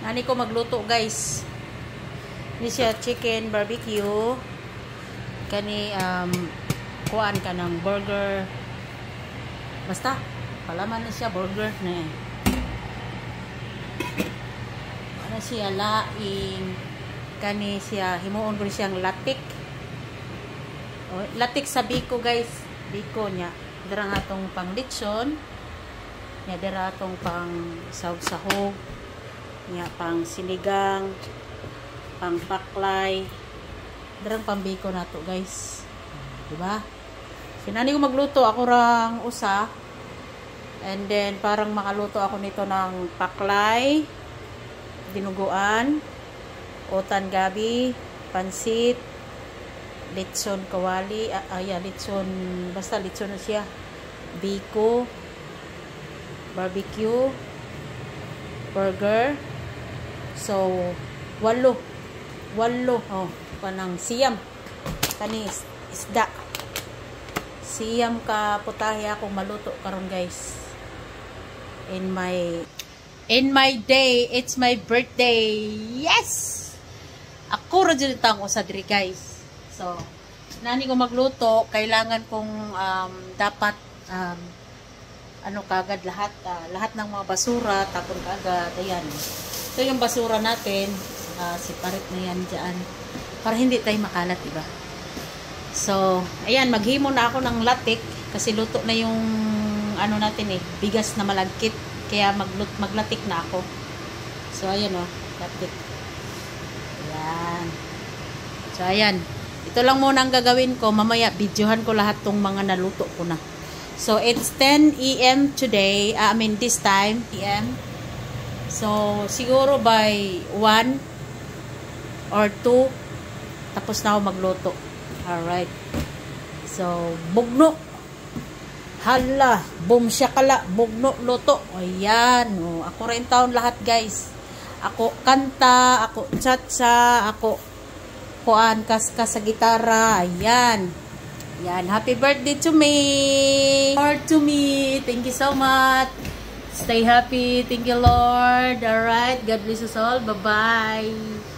Ani ko magluto guys. Ini siya chicken barbecue. Kani kuan ka ng burger. Basta palaman na siya burger na. Ano siya laing. Kani siya himuon ko siyang latik. O, latik sa biko guys. Biko niya. Dira nga tong pang litson. Nya dira tong pang sahog-sahog. Nya pang sinigang, pang paklay. Dirang pang biko na to guys. Diba? Sinani ko magluto ako rang usa. And then parang makaluto ako nito ng paklay, dinuguan, otan gabi, pansit, litson kawali, litson, basta litson na siya, biko, barbecue, burger. So, walo, oh, panang siyam, kanis, isda, siyam ka putahe akong maluto karon guys. In my day, it's my birthday. Yes! Ako ra dyan ko sa diri guys. So, nani ko magluto, kailangan kong dapat kagad lahat ng mga basura tapon kagad. Ayan. Ito yung basura natin. Separate na yan dyan. Para hindi tayo makalat, diba? So, ayan, maghimo na ako ng latik kasi luto na yung natin bigas na malagkit. Kaya maglatik na ako. So, ayan latik. Ayan. So, ayan. Ito lang muna ang gagawin ko. Mamaya, videohan ko lahat tong mga naluto ko na. So, it's 10 a.m. today. This time, p.m. So, siguro by 1 or 2, tapos na ako magluto. Alright. So, bugno. Hala, boom shakala, bugno, luto. Ayan. Ako rin taon lahat guys. Ako kanta, ako cha-cha, ako kuan kas sa gitara. Ayan. Yan, happy birthday to me. Or to me. Thank you so much. Stay happy. Thank you, Lord. Alright. God bless us all. Bye-bye.